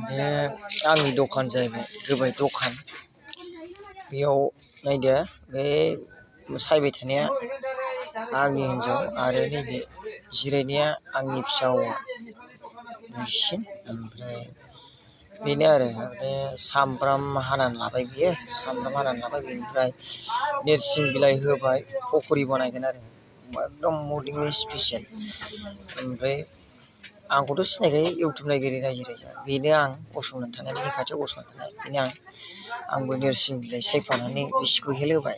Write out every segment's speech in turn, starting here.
बे आंनि दखान जाहैबाय गोबाय दखान। बेयाव नायदो बे सायबाय थानाया आंनि हिन्जाव आरो नैबे जिरायनाया आंनि फिसा हौवा दुइसिन। ओमफ्राय बेनो आरो सामब्राम हानानै लाबाय बियो, सामब्राम हानानै लाबाय बेनिफ्राय नोरसिं बिलाइ होबाय, पकरि बानायगोन आरो एकदम मर्निंनि स्पेसियेल। ओमफ्राय आंखौथ' सिनायखायो इउटुब नायगिरि रायजो राजा, बेनो आं गसंनानै थानाय, बिनि खाथियाव गसंनानै थानाय बेनो आंबो नोरसिं बिलाइ सायफानानै बिसिखौ हेलोबाय।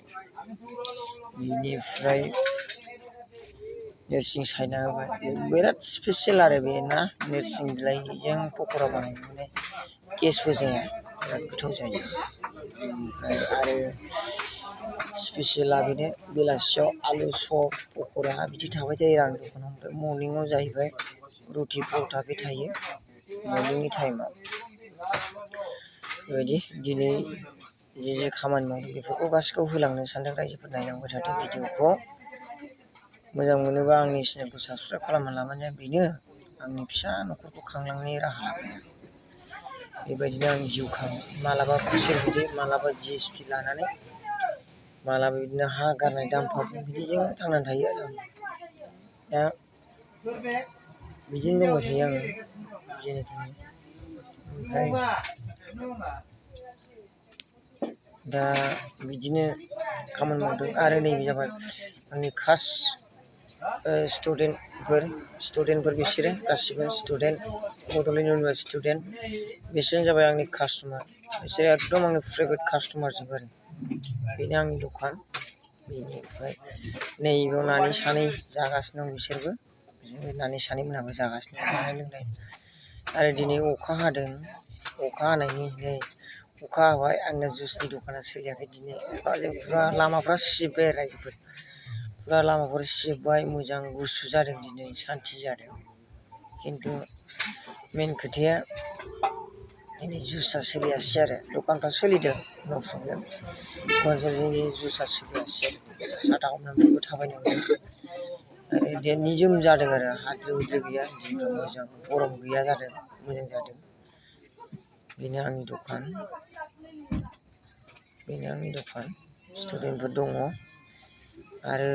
बेनिफ्राय नोरसिं सायना होबाय, बिराद स्पेसियेल आरो बे ना नोरसिं बिलाइजों पक'रा बानायनो माने गेसबो जाया, बिराद गोथाव जायो। ओमफ्राय आरो स्पेसियेला बेनो बेलासियाव आलु सप पक'रा बिदि थाबाय थायो आरो आंनि दखानाव। ओमफ्राय मर्निंआव जाहैबाय रुटि परथा बे थायो मर्निंनि टाइमाव। बेबायदि दिनै जे खामानि मावदों बेफोरखौ गासिखौबो होलांनो सानदों। रायजोफोर नायलांबाय थादों भिडिअखौ। मोजां मोनोबा आंनि चेनेलखौ साबसक्राइब खालामना लाबानो बेनो आंनि फिसा न'खरखौ खांलांनायनि राहा लामाया। बेबायदिनो आंनि जिउ खाङो, मालाबा खुसेर बिदै, मालाबा GSP लानानै, मालाबा बिदिनो हा गारनाय दामफारजों बिदिजों थांनानै थायो आरो आं। दा बिदिनो दंबाय थायो आङो जेने थेने। ओमफ्राय दा बिदिनो खामानि मावदों। आरो नैबे जाबाय आंनि खास स्टुडेन्टफोर बिसोरो गासिबो स्टुडेन्ट, बड'लेण्ड इउनिभारसिटि स्टुडेन्ट। बिसोरनो जाबाय आंनि कास्ट'मार, बिसोरो एकदम आंनि फेभरेट कास्ट'मार जोब आरो। बेनो आंनि दखान। बेनिफ्राय नैबेयाव नानि सानै जागासिनो दं, बिसोरबो नानि सानैमोनहाबो जागासिनो दं जानाय लोंनाय। आरो दिनै अखा हादों, अखा हानायनि नै अखा हाबाय आंना जुइसनि दखाना सोलियाखै दिनै। अखाजों फुरा लामाफ्रा सिजोब्बाय आरो रायजोफोर, फुरा लामाफोर सिजोब्बाय, मोजां गुसु जादों दिनै, सान्थि जादों। खिन्थु मेन खोथाया दिनै जुइसआ सोलियासै आरो, दखानफ्रा सोलिदों नो प्रब्लेम, जोंनि जुइसआ सोलियासै आरो। साथा हमनानैबो थाबायनांदों। आरो निजोम जादों आरो हाद्रि हुद्रि गैया, दिनफ्रा मोजां, गरम गैया जादों, मोजां जादों। बेनो आंनि दखान, बेनो आंनि दखान। स्टुडेन्टफोर दङ आरो